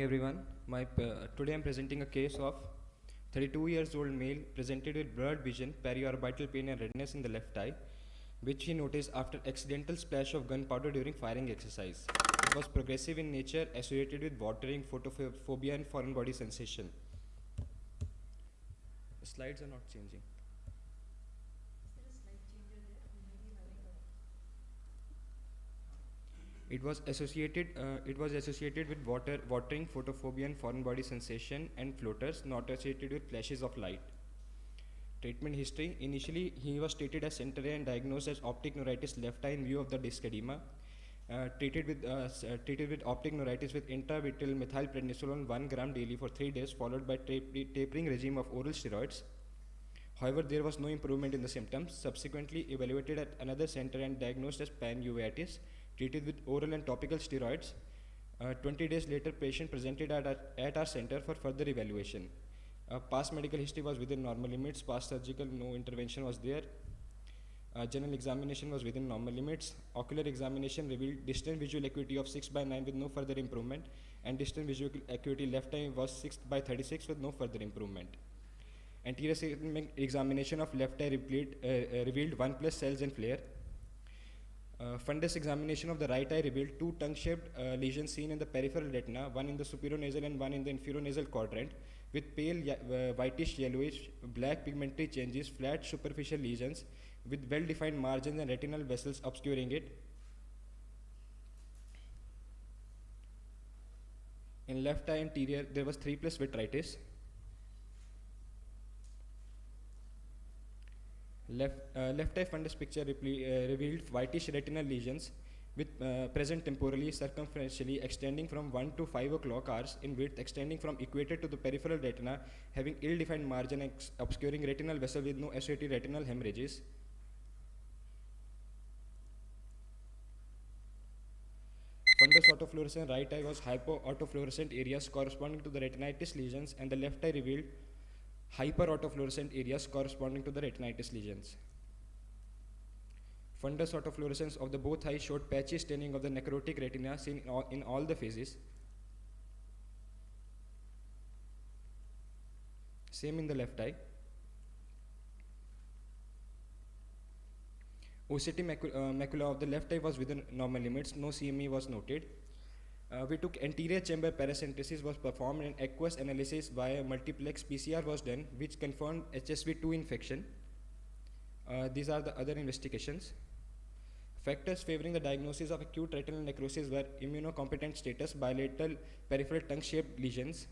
Everyone. Today I'm presenting a case of 32 years old male presented with blurred vision, periorbital pain and redness in the left eye, which he noticed after accidental splash of gunpowder during firing exercise. It was progressive in nature, associated with watering, photophobia and foreign body sensation. The slides are not changing. It was associated with watering, photophobia, and foreign body sensation and floaters, not associated with flashes of light. Treatment history: initially, he was treated as central and diagnosed as optic neuritis left eye in view of the disc edema. Treated with optic neuritis with intravitreal methylprednisolone 1 gram daily for 3 days, followed by tapering regime of oral steroids. However, there was no improvement in the symptoms. Subsequently evaluated at another center and diagnosed as panuveitis, treated with oral and topical steroids. 20 days later, patient presented at our center for further evaluation. Past medical history was within normal limits. Past surgical, no intervention was there. General examination was within normal limits. Ocular examination revealed distant visual acuity of 6/9 with no further improvement, and distant visual acuity left eye was 6/36 with no further improvement. Anterior segment examination of left eye revealed 1 plus cells and flare. Fundus examination of the right eye revealed 2 tongue-shaped lesions seen in the peripheral retina, one in the superior-nasal and one in the inferior-nasal quadrant, with pale whitish yellowish black pigmentary changes, flat superficial lesions with well-defined margins and retinal vessels obscuring it. In left eye anterior, there was 3 plus vitritis. Left eye fundus picture revealed whitish retinal lesions with present temporally, circumferentially, extending from 1 to 5 o'clock hours in width, extending from equator to the peripheral retina, having ill-defined margin obscuring retinal vessel with no associated retinal hemorrhages. Fundus autofluorescence right eye was hypoautofluorescent areas corresponding to the retinitis lesions, and the left eye revealed hyperautofluorescent areas corresponding to the retinitis lesions. Fundus autofluorescence of the both eyes showed patchy staining of the necrotic retina seen in all the phases. Same in the left eye. OCT macula of the left eye was within normal limits, no CME was noted. We took anterior chamber paracentesis was performed and aqueous analysis via multiplex PCR was done, which confirmed HSV2 infection. These are the other investigations. Factors favoring the diagnosis of acute retinal necrosis were immunocompetent status, bilateral peripheral tongue-shaped lesions.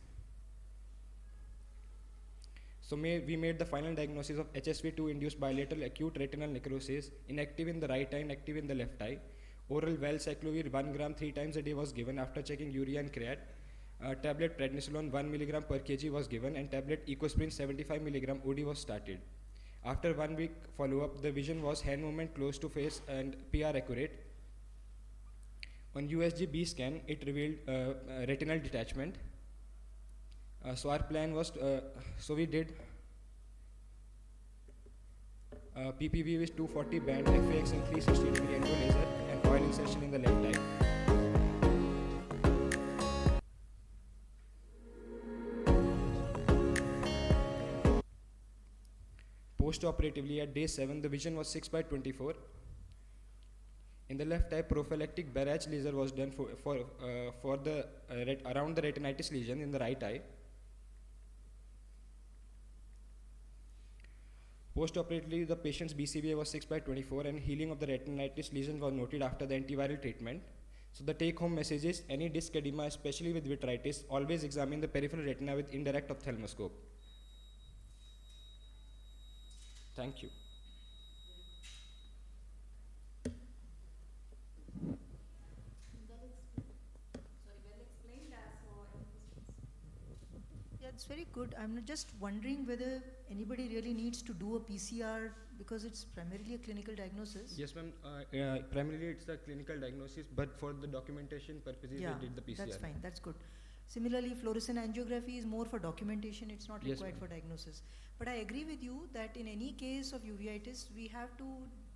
So we made the final diagnosis of HSV2 induced bilateral acute retinal necrosis, inactive in the right eye and active in the left eye. Oral valsaclovir 1 gram 3 times a day was given after checking urea and creat. Tablet prednisolone 1 milligram per kg was given, and tablet ecosprin 75 milligram OD was started. After 1 week follow-up, the vision was hand movement close to face and PR accurate. On USG-B scan, it revealed retinal detachment. So our plan was, we did PPV with 240 band, FAX and 360 degree endo laser, and oil insertion in the left eye. Post-operatively at day 7, the vision was 6/24. In the left eye, prophylactic barrage laser was done for the around the retinitis lesion in the right eye. Post-operatively, the patient's BCVA was 6/24 and healing of the retinitis lesion was noted after the antiviral treatment. So the take-home message is, any disc edema, especially with vitritis, always examine the peripheral retina with indirect ophthalmoscope. Thank you. Yeah, it's very good. I'm just wondering whether anybody really needs to do a PCR because it's primarily a clinical diagnosis. Yes, ma'am. Primarily it's a clinical diagnosis, but for the documentation purposes, Yeah, they did the PCR. that's fine. That's good. Similarly, fluorescent angiography is more for documentation. It's not Yes, required ma'am. for diagnosis. But I agree with you that in any case of uveitis, we have to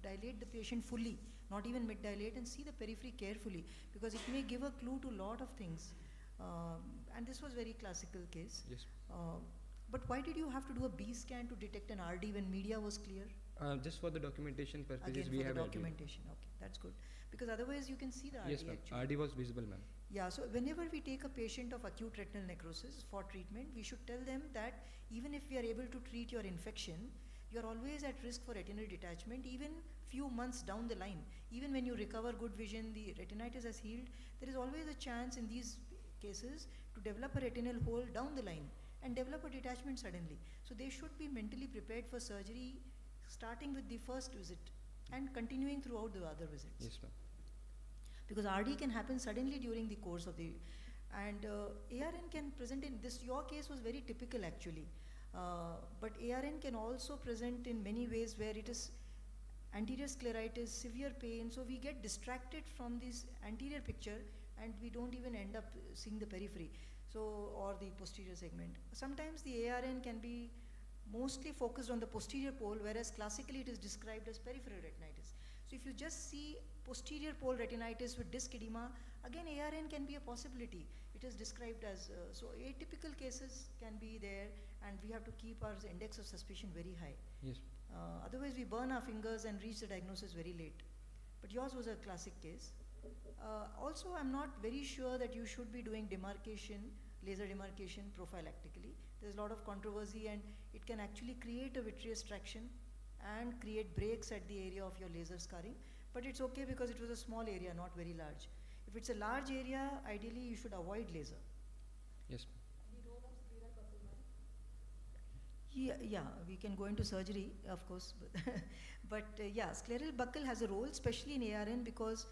dilate the patient fully, not even mid-dilate, and see the periphery carefully, because it may give a clue to a lot of things. And this was very classical case. Yes. But why did you have to do a B scan to detect an RD when media was clear? Just for the documentation purposes, Again, we for the have added. documentation. Okay, that's good. Because otherwise you can see the RD Yes, ma'am. actually. RD was visible, ma'am. Yeah, so whenever we take a patient of acute retinal necrosis for treatment, we should tell them that even if we are able to treat your infection, you are always at risk for retinal detachment even few months down the line. Even when you recover good vision, the retinitis has healed, there is always a chance in these cases to develop a retinal hole down the line and develop a detachment suddenly. So they should be mentally prepared for surgery starting with the first visit and continuing throughout the other visits. Yes, ma'am. Because RD can happen suddenly during the course of the, and ARN can present in this, your case was very typical actually, but ARN can also present in many ways where it is anterior scleritis, severe pain, so we get distracted from this anterior picture and we don't even end up seeing the periphery, so, or the posterior segment. Sometimes the ARN can be mostly focused on the posterior pole, whereas classically it is described as peripheral retinitis. So if you just see posterior pole retinitis with disc edema, again ARN can be a possibility. It is described as, so atypical cases can be there and we have to keep our index of suspicion very high. Yes. Otherwise we burn our fingers and reach the diagnosis very late. But yours was a classic case. Also, I'm not very sure that you should be doing demarcation, laser demarcation prophylactically. There's a lot of controversy and it can actually create a vitreous traction and create breaks at the area of your laser scarring. But it's okay because it was a small area, not very large. If it's a large area, ideally you should avoid laser. Yes. The role of scleral buckle, ma'am? Yeah, we can go into surgery, of course. But yeah, scleral buckle has a role, especially in ARN because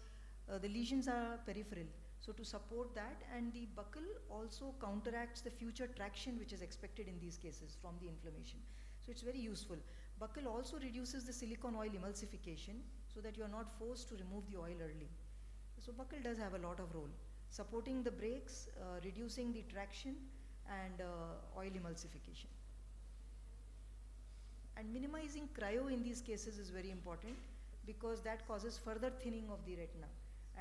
the lesions are peripheral. So to support that, and the buckle also counteracts the future traction which is expected in these cases from the inflammation. So it's very useful. Buckle also reduces the silicone oil emulsification so that you are not forced to remove the oil early. So buckle does have a lot of role, supporting the brakes, reducing the traction and oil emulsification. And minimizing cryo in these cases is very important because that causes further thinning of the retina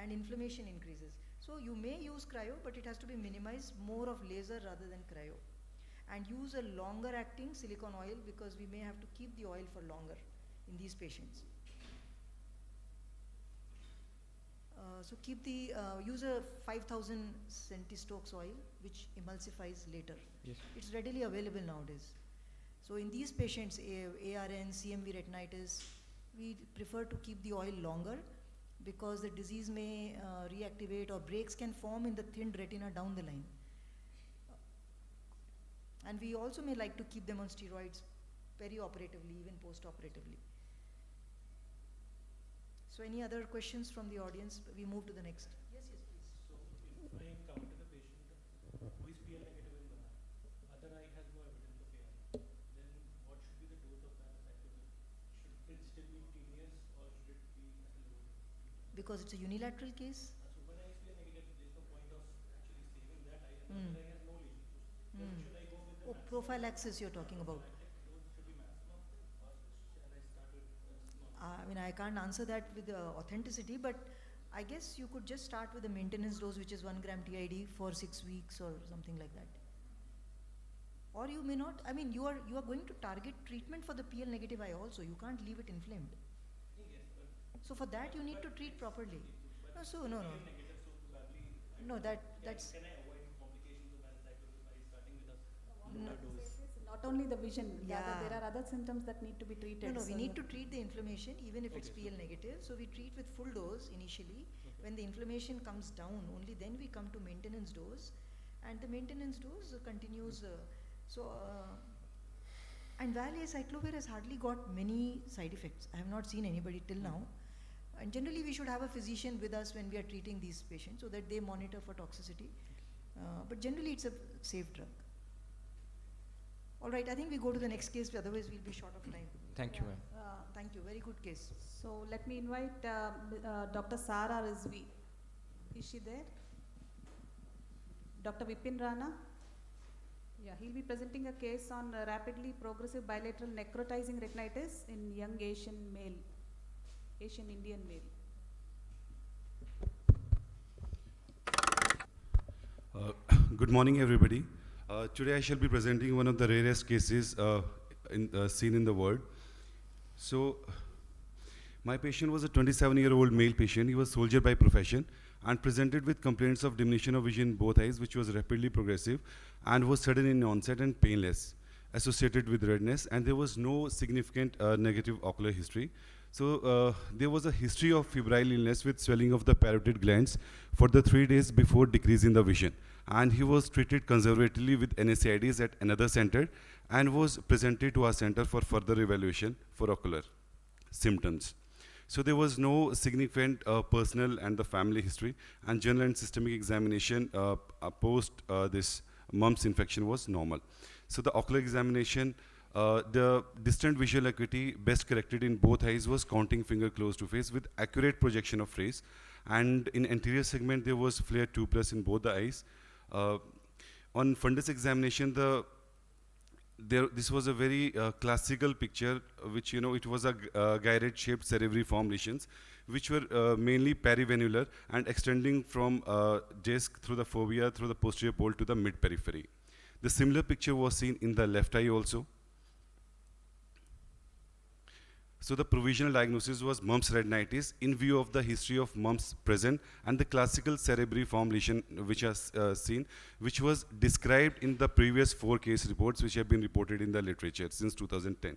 and inflammation increases. So you may use cryo, but it has to be minimized, more of laser rather than cryo. And use a longer acting silicone oil because we may have to keep the oil for longer in these patients. So keep the, use a 5000 Centistokes oil which emulsifies later. Yes. It's readily available nowadays. So in these patients, ARN, CMV retinitis, we prefer to keep the oil longer because the disease may reactivate or breaks can form in the thinned retina down the line. And we also may like to keep them on steroids perioperatively, even post-operatively. So any other questions from the audience? We move to the next. Yes, please. So if I encounter a patient who is PL negative in one eye, other eye has no evidence of AR, then what should be the dose of paracyclovir? Should it still be continuous or should it be at a lower dose? Because it's a unilateral case? So one eye is PL negative, there's no point of actually saving that eye, and Mm. the other eye has no lesion. So then should I go with the Oh, prophylaxis you're talking about. dose should be maximum, or shall I start with small? I mean, I can't answer that with authenticity, but I guess you could just start with a maintenance dose, which is 1 gram TID for 6 weeks or something like that. Or you may not. I mean, you are going to target treatment for the PL negative eye also. You can't leave it inflamed. Yes, but So for that, you need to treat properly. No, so no. negative, so probably No, that's. can I avoid complications of paracyclovir by starting with a No. lower dose? Not only the vision, Yeah. there are other symptoms that need to be treated. No, we so need to treat the inflammation even if it's Okay, PL negative. So we treat with full dose initially. Okay. When the inflammation comes down, only then we come to maintenance dose. And the maintenance dose continues. And valiocyclovir has hardly got many side effects. I have not seen anybody till now. And generally we should have a physician with us when we are treating these patients so that they monitor for toxicity. But generally it's a safe drug. All right, I think we go to the next case, otherwise we'll be short of time. Thank you, ma'am. Thank you, very good case. So let me invite Dr. Sara Rizvi. Is she there? Dr. Vipin Rana? Yeah, he'll be presenting a case on rapidly progressive bilateral necrotizing retinitis in young Asian Indian male. Good morning, everybody. Today I shall be presenting one of the rarest cases seen in the world. So, my patient was a 27-year-old male patient. He was soldier by profession and presented with complaints of diminution of vision in both eyes, which was rapidly progressive and was sudden in onset and painless, associated with redness, and there was no significant negative ocular history. So there was a history of febrile illness with swelling of the parotid glands for the 3 days before decrease in the vision. And he was treated conservatively with NSAIDs at another center and was presented to our center for further evaluation for ocular symptoms. So there was no significant personal and the family history, and general and systemic examination post this mumps infection was normal. So the ocular examination, the distant visual acuity best corrected in both eyes was counting finger close to face with accurate projection of rays, and in anterior segment there was flare 2+ in both the eyes. On fundus examination, this was a very classical picture, which it was a gyroid shaped cerebriform lesions, which were mainly perivenular and extending from disc through the fovea through the posterior pole to the mid periphery. The similar picture was seen in the left eye also. So the provisional diagnosis was mumps retinitis in view of the history of mumps present and the classical cerebriform lesion which is seen, which was described in the previous 4 case reports which have been reported in the literature since 2010.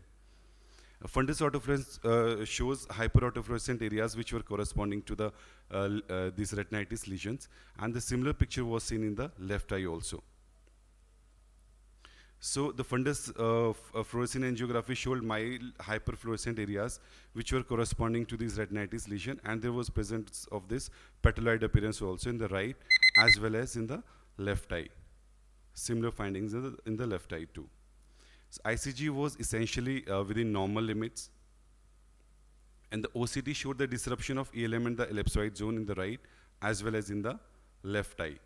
Fundus autofluorescence shows hyperautofluorescent areas which were corresponding to the these retinitis lesions, and the similar picture was seen in the left eye also. So the fundus fluorescein angiography showed mild hyperfluorescent areas which were corresponding to these retinitis lesion, and there was presence of this petalloid appearance also in the right as well as in the left eye. Similar findings in the left eye too. So ICG was essentially within normal limits, and the OCT showed the disruption of ELM and the ellipsoid zone in the right as well as in the left eye.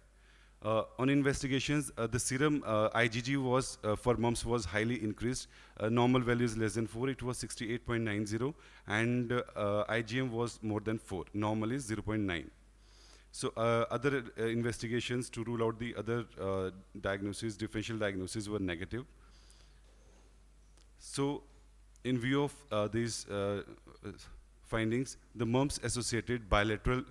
On investigations, the serum IgG was for mumps was highly increased. Normal value is less than 4. It was 68.90, and IgM was more than 4. Normal is 0.9. So other investigations to rule out the other diagnoses, differential diagnoses, were negative. So in view of these findings, the mumps associated bilateral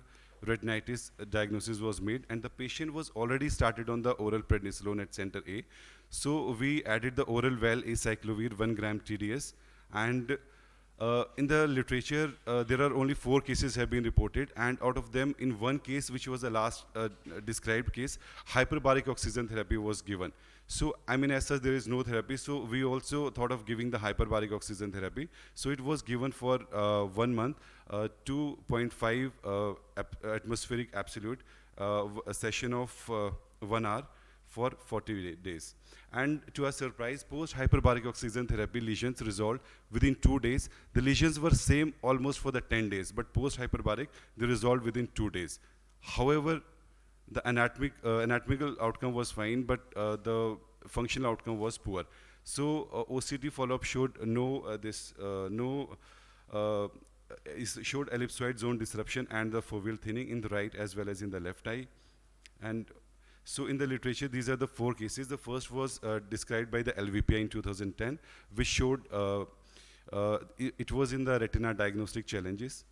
retinitis diagnosis was made, and the patient was already started on the oral prednisolone at center A. So we added the oral val acyclovir 1 gram TDS, and in the literature there are only 4 cases have been reported, and out of them in 1 case, which was the last described case, hyperbaric oxygen therapy was given. So I mean, as such there is no therapy, so we also thought of giving the hyperbaric oxygen therapy. So it was given for 1 month, 2.5 atmospheric absolute, a session of 1 hour for 40 days. And to our surprise, post-hyperbaric oxygen therapy lesions resolved within 2 days. The lesions were same almost for the 10 days, but post-hyperbaric, they resolved within 2 days. However, the anatomical outcome was fine, but the functional outcome was poor. So OCT follow-up showed showed ellipsoid zone disruption and the foveal thinning in the right as well as in the left eye. And so in the literature, these are the 4 cases. The first was described by the LVPI in 2010, which showed it was in the retina diagnostic challenges.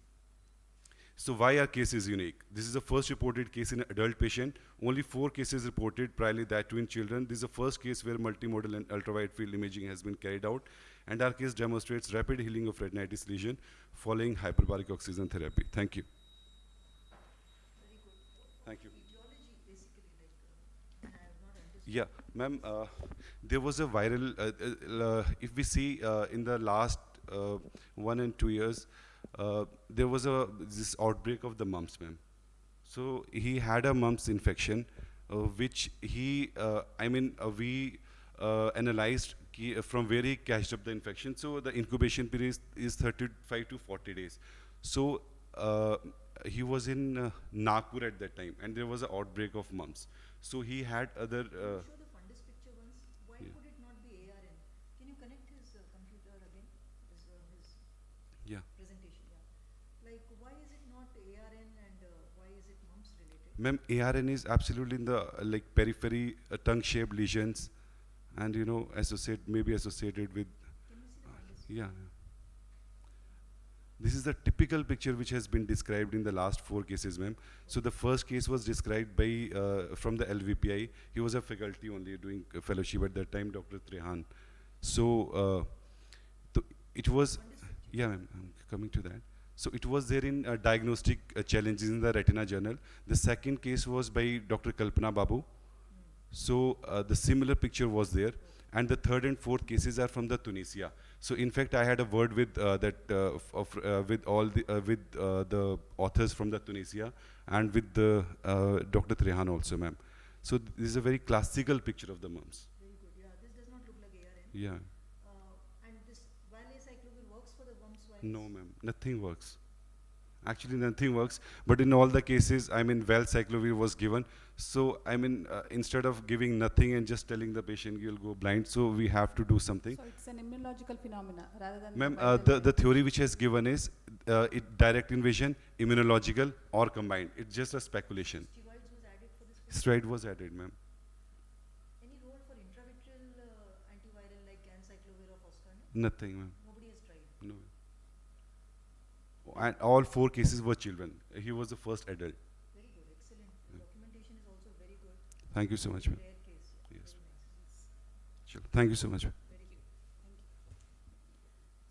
So why our case is unique? This is the first reported case in an adult patient. Only 4 cases reported priorly, that too in children. This is the first case where multimodal and ultraviolet field imaging has been carried out. And our case demonstrates rapid healing of retinitis lesion following hyperbaric oxygen therapy. Thank you. Very good. Thank you. Etiology, basically, like, I have not understood. Yeah, ma'am, there was a viral, if we see in the last 1 and 2 years, there was this outbreak of the mumps, ma'am. So he had a mumps infection, which we analyzed from where he catched up the infection. So the incubation period is 35 to 40 days. So he was in Nagpur at that time, and there was an outbreak of mumps. So he had other. Can you show the fundus picture once? Why Yeah. could it not be ARN? Can you connect his computer again? His Yeah. presentation, yeah. Like, why is it not ARN, and why is it mumps related? Ma'am, ARN is absolutely in the like periphery, tongue-shaped lesions, and you know, maybe associated with. Yeah. This is the typical picture which has been described in the last 4 cases, ma'am. So the first case was described by from the LVPI. He was a faculty only doing a fellowship at that time, Dr. Trehan. So it was, yeah, ma'am, I'm coming to that. So it was there in diagnostic challenges in the Retina Journal. The second case was by Dr. Kalpana Babu. So the similar picture was there. And the third and fourth cases are from the Tunisia. So in fact, I had a word with with all the authors from the Tunisia and with the Dr. Trehan also, ma'am. So this is a very classical picture of the mumps. Very good. Yeah, this does not look like ARN. Yeah. And this valaciclovir works for the bumps virus? No, ma'am. Nothing works. Actually, nothing works. But in all the cases, I mean, valcyclovir was given. So, I mean, instead of giving nothing and just telling the patient you'll go blind, so we have to do something. So it's an immunological phenomena rather than. Ma'am, viral the theory which has given is direct invasion, immunological, or combined. It's just a speculation. Steroids was added for this? Steroid was added, ma'am. Any role for intravitreal antiviral like ganciclovir or foscarnet? Nothing, ma'am. Nobody has tried. No. And all 4 cases were children. He was the first adult. Very good, excellent. The documentation is also very good. Thank you so much, ma'am. Rare case. Yes. Very nice. Sure. Thank you so much. Very good.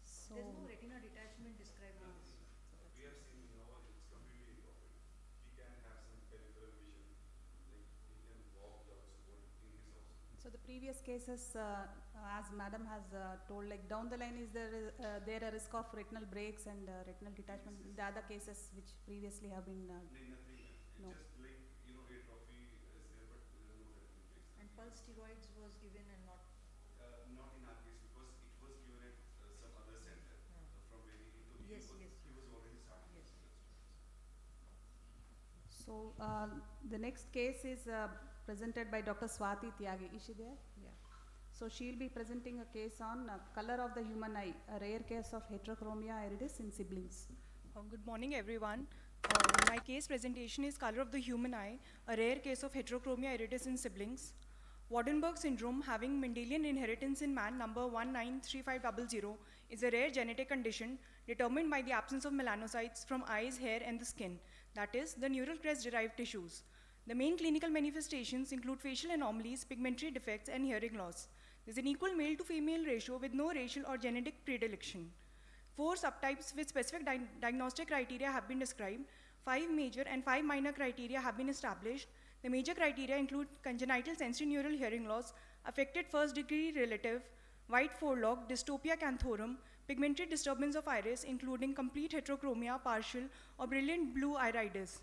So There's no retina detachment described in this. So the previous cases, as madam has told, like down the line, is there a risk of retinal breaks and retinal detachment? The other cases which previously have been no. And pulse steroids was given and not. Not in our case because it was given at some other center from where he took. Yes, yes. He was already starting. Yes. So the next case is presented by Dr. Swati Tyagi. Is she there? Yeah. So she will be presenting a case on color of the human eye, a rare case of heterochromia iridis in siblings. Good morning, everyone. My case presentation is Color of the Human Eye, a rare case of heterochromia iridis in siblings. Waardenburg syndrome, having Mendelian inheritance in man number 193500, is a rare genetic condition determined by the absence of melanocytes from eyes, hair, and the skin, that is, the neural crest-derived tissues. The main clinical manifestations include facial anomalies, pigmentary defects, and hearing loss. There is an equal male to female ratio with no racial or genetic predilection. 4 subtypes with specific diagnostic criteria have been described. 5 major and 5 minor criteria have been established. The major criteria include congenital sensorineural hearing loss, affected first-degree relative, white forelock, dystopia canthorum, pigmentary disturbance of iris, including complete heterochromia, partial, or brilliant blue irides.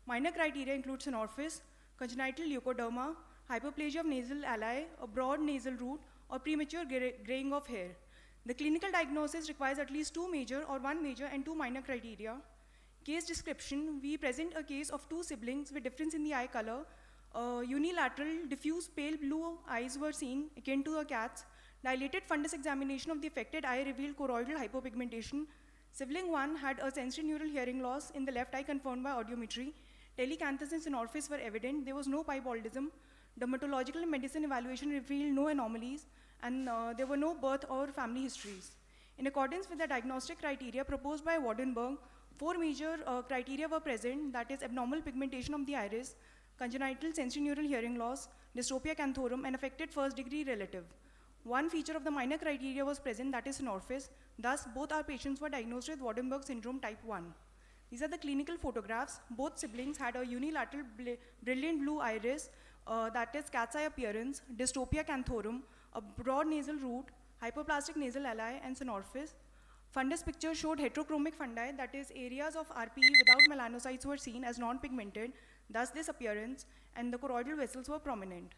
Minor criteria include synorphis, congenital leukoderma, hyperplasia of nasal alveoli, a broad nasal root, or premature graying of hair. The clinical diagnosis requires at least 2 major or 1 major and 2 minor criteria. Case description, we present a case of 2 siblings with difference in the eye color. Unilateral, diffuse pale blue eyes were seen, akin to a cat's. Dilated fundus examination of the affected eye revealed choroidal hypopigmentation. Sibling 1 had a sensorineural hearing loss in the left eye confirmed by audiometry. Telecanthus and synorphis were evident. There was no piebaldism. Dermatological and medicine evaluation revealed no anomalies, and there were no birth or family histories. In accordance with the diagnostic criteria proposed by Waardenburg, 4 major criteria were present, that is abnormal pigmentation of the iris, congenital sensorineural hearing loss, dystopia canthorum, and affected first-degree relative. 1 feature of the minor criteria was present, that is synorphis. Thus, both our patients were diagnosed with Waardenburg syndrome type 1. These are the clinical photographs. Both siblings had a unilateral brilliant blue iris, that is cat's eye appearance, dystopia canthorum, a broad nasal root, hyperplastic nasal alveoli, and synorphis. Fundus picture showed heterochromic fundi, that is areas of RPE without melanocytes were seen as non-pigmented, thus this appearance, and the choroidal vessels were prominent.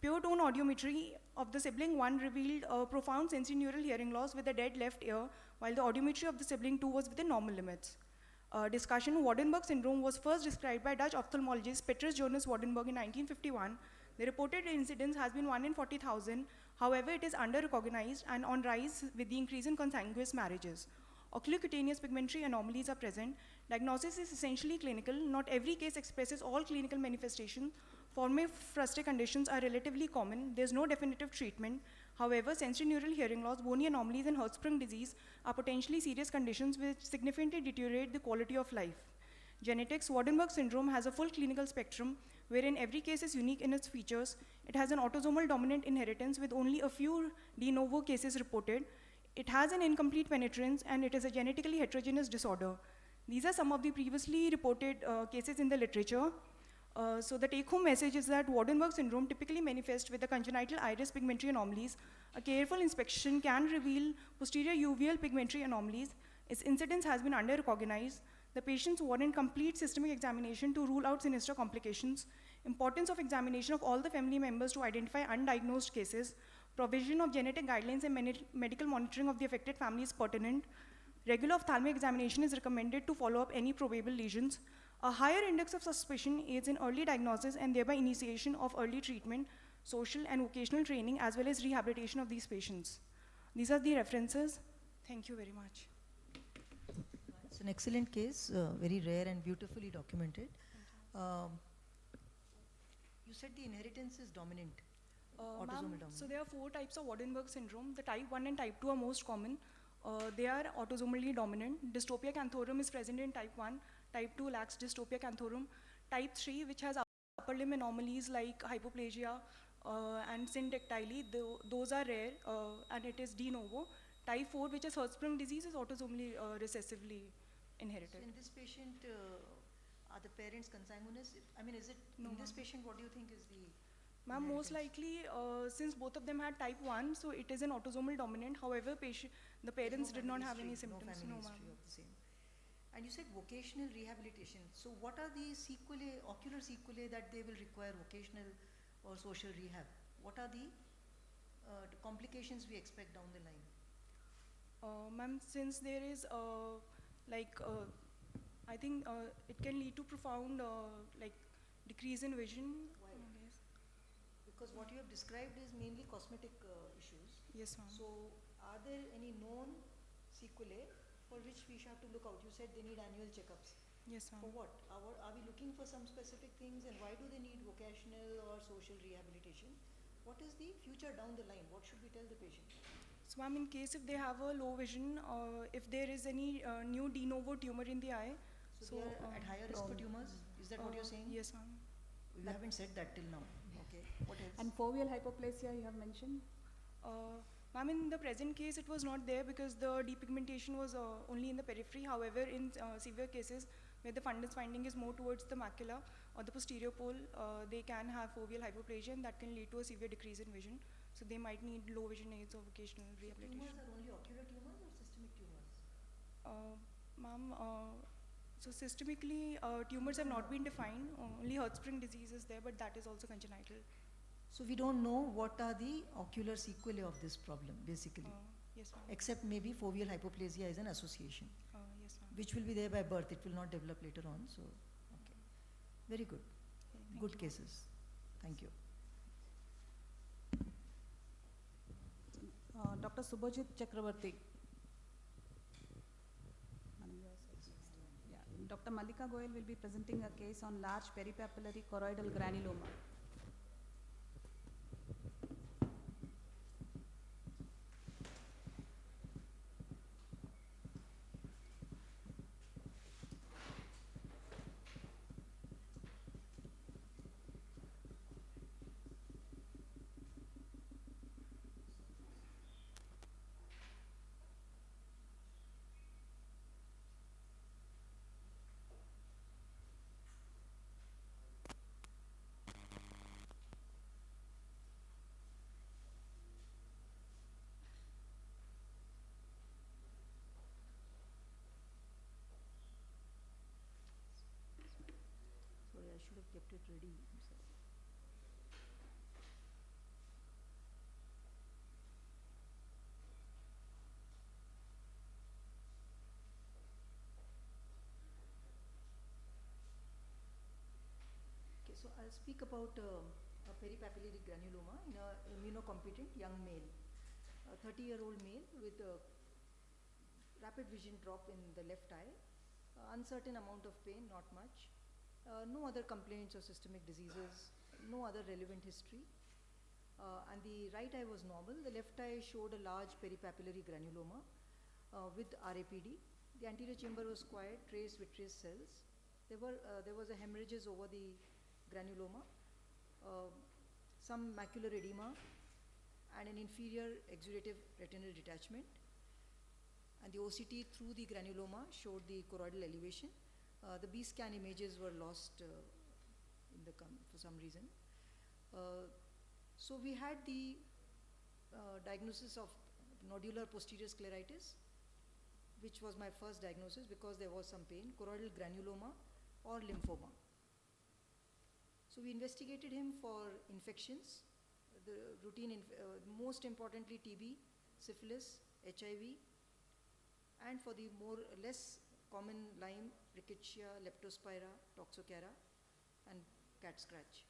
Pure tone audiometry of the sibling 1 revealed a profound sensorineural hearing loss with a dead left ear, while the audiometry of the sibling 2 was within normal limits. Discussion, Waardenburg syndrome was first described by Dutch ophthalmologist Petrus Jonas Waardenburg in 1951. The reported incidence has been 1 in 40,000. However, it is under-recognized and on rise with the increase in consanguineous marriages. Oculocutaneous pigmentary anomalies are present. Diagnosis is essentially clinical. Not every case expresses all clinical manifestations. Formic-Fruste conditions are relatively common. There's no definitive treatment. However, sensorineural hearing loss, bony anomalies, and Hirschsprung disease are potentially serious conditions which significantly deteriorate the quality of life. Genetics, Waardenburg syndrome has a full clinical spectrum wherein every case is unique in its features. It has an autosomal dominant inheritance with only a few de novo cases reported. It has an incomplete penetrance and it is a genetically heterogeneous disorder. These are some of the previously reported cases in the literature. So the take-home message is that Waardenburg syndrome typically manifests with the congenital iris pigmentary anomalies. A careful inspection can reveal posterior uveal pigmentary anomalies. Its incidence has been under-recognized. The patients warrant complete systemic examination to rule out sinister complications. Importance of examination of all the family members to identify undiagnosed cases. Provision of genetic guidelines and medical monitoring of the affected family is pertinent. Regular ophthalmic examination is recommended to follow up any probable lesions. A higher index of suspicion aids in early diagnosis and thereby initiation of early treatment, social and vocational training, as well as rehabilitation of these patients. These are the references. Thank you very much. It's an excellent case, very rare and beautifully documented. You said the inheritance is dominant. Autosomal Ma'am, dominant. so there are 4 types of Waardenburg syndrome. The type 1 and type 2 are most common. They are autosomally dominant. Dystopia canthorum is present in type 1. Type 2 lacks dystopia canthorum. Type 3, which has upper limb anomalies like hypoplasia and syndactyly, those are rare and it is de novo. Type 4, which is Hirschsprung disease, is autosomally recessively So inherited. in this patient, are the parents consanguineous? I mean, is it, No, in this ma'am. patient, what do you think is the Ma'am, most inheritance? likely, since both of them had type 1, so it is an autosomal dominant. However, the There's parents no did not family have any history, symptoms. No family No, ma'am. history of the same. And you said vocational rehabilitation. So what are the sequelae, ocular sequelae that they will require vocational or social rehab? What are the complications we expect down the line? Ma'am, since there is I think it can lead to profound decrease in vision. Why? Yes. Because what you have described is mainly cosmetic issues. Yes, ma'am. So are there any known sequelae for which we should have to look out? You said they need annual checkups. Yes, For ma'am. what? Are we looking for some specific things, and why do they need vocational or social rehabilitation? What is the future down the line? What should we tell the patient? So, ma'am, in case if they have a low vision, if there is any new de novo tumor in the eye, So, they are at higher risk for prone. tumors? Is that what you're saying? Yes, ma'am. You haven't said that till now. Okay. What else? And foveal hypoplasia you have mentioned? Ma'am, in the present case, it was not there because the depigmentation was only in the periphery. However, in severe cases where the fundus finding is more towards the macula or the posterior pole, they can have foveal hypoplasia and that can lead to a severe decrease in vision. So they might need low vision aids or vocational rehabilitation. Tumors are only ocular tumors or systemic tumors? Ma'am, so systemically, tumors have not been defined. Only Hirschsprung disease is there, but that is also congenital. So we don't know what are the ocular sequelae of this problem, basically. Yes, ma'am. Except maybe foveal hypoplasia is an association, Yes, ma'am. which will be there by birth. It will not develop later on. So, okay. Very good. Okay, thank Good you. cases. Thank you. Dr. Subhajit Chakravarti. Madam, you are next. Yeah. Dr. Malika Goyal will be presenting a case on large peripapillary choroidal granuloma. Sorry, I should have kept it ready. I'm sorry. Okay, so I'll speak about a peripapillary granuloma in a immunocompetent young male, a 30-year-old male with rapid vision drop in the left eye, uncertain amount of pain, not much, no other complaints or systemic diseases, no other relevant history. And the right eye was normal. The left eye showed a large peripapillary granuloma with RAPD. The anterior chamber was quiet, trace vitreous cells. There was a hemorrhages over the granuloma, some macular edema, and an inferior exudative retinal detachment. And the OCT through the granuloma showed the choroidal elevation. The B scan images were lost for some reason. So we had the diagnosis of nodular posterior scleritis, which was my first diagnosis because there was some pain, choroidal granuloma or lymphoma. So we investigated him for infections, the routine, most importantly TB, syphilis, HIV, and for the less common Lyme, rickettsia, leptospira, toxocara, and cat scratch.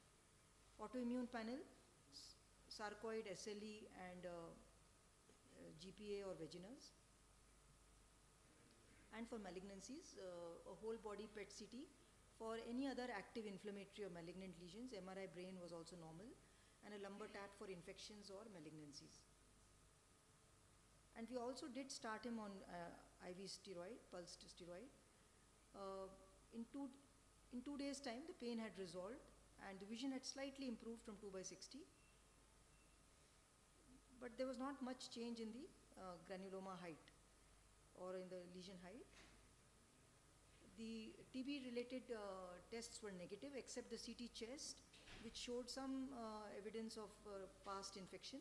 Autoimmune panel, sarcoid, SLE, and GPA or vaginas. And for malignancies, a whole body PET CT. For any other active inflammatory or malignant lesions, MRI brain was also normal, and a lumbar TAT for infections or malignancies. And we also did start him on IV steroid, pulsed steroid. In 2 days' time, the pain had resolved, and the vision had slightly improved from 2/60. But there was not much change in the granuloma height or in the lesion height. The TB-related tests were negative except the CT chest, which showed some evidence of past infection.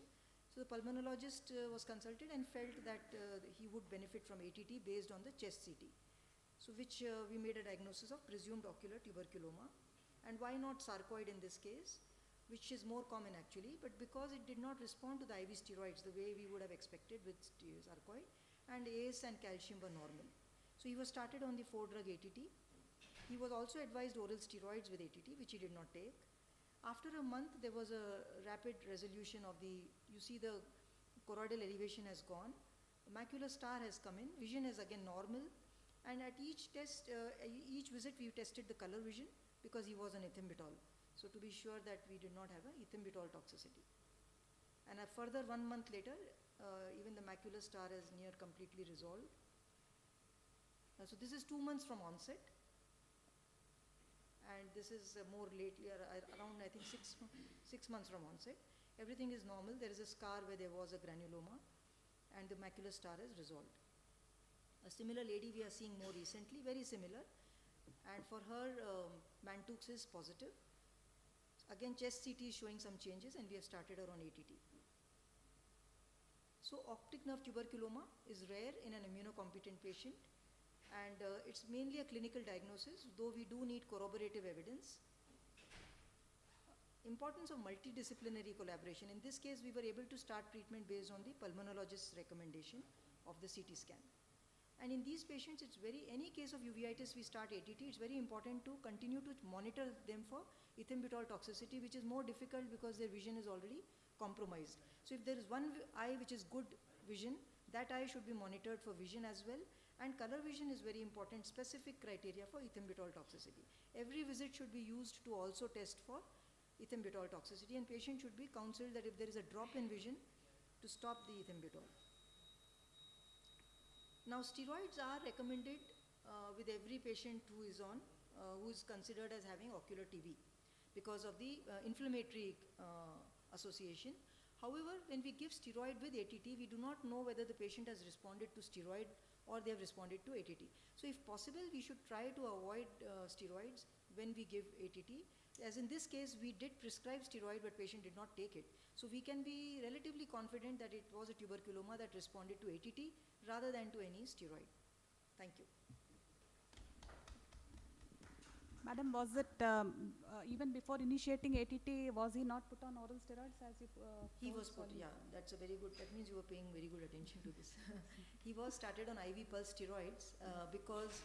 So the pulmonologist was consulted and felt that he would benefit from ATT based on the chest CT. So which we made a diagnosis of presumed ocular tuberculoma. And why not sarcoid in this case, which is more common actually, but because it did not respond to the IV steroids the way we would have expected with sarcoid, and AS and calcium were normal. So he was started on the 4-drug ATT. He was also advised oral steroids with ATT, which he did not take. After a month, there was a rapid resolution of the, you see the choroidal elevation has gone, macular star has come in, vision is again normal, and at each test, each visit we tested the color vision because he was on ethambutol. So to be sure that we did not have a ethambutol toxicity. And a further 1 month later, even the macular star is near completely resolved. So this is 2 months from onset, and this is more lately, around I think 6 months from onset. Everything is normal. There is a scar where there was a granuloma, and the macular star is resolved. A similar lady we are seeing more recently, very similar, and for her Mantoux is positive. Again, chest CT is showing some changes, and we have started her on ATT. So optic nerve tuberculoma is rare in an immunocompetent patient, and it's mainly a clinical diagnosis, though we do need corroborative evidence. Importance of multidisciplinary collaboration. In this case, we were able to start treatment based on the pulmonologist's recommendation of the CT scan. And in these patients, it's any case of uveitis, we start ATT. It's very important to continue to monitor them for ethambutol toxicity, which is more difficult because their vision is already compromised. So if there is one eye which is good vision, that eye should be monitored for vision as well. And color vision is very important, specific criteria for ethambutol toxicity. Every visit should be used to also test for ethambutol toxicity, and patient should be counseled that if there is a drop in vision, to stop the ethambutol. Now steroids are recommended with every patient who is on, who is considered as having ocular TB because of the inflammatory association. However, when we give steroid with ATT, we do not know whether the patient has responded to steroid or they have responded to ATT. So if possible, we should try to avoid steroids when we give ATT. As in this case, we did prescribe steroid, but patient did not take it. So we can be relatively confident that it was a tuberculoma that responded to ATT rather than to any steroid. Thank you. Madam, was it even before initiating ATT, was he not put on oral steroids as you He was put, yeah, that's a very good, that means you were paying very good attention to this. He was started on IV pulse steroids because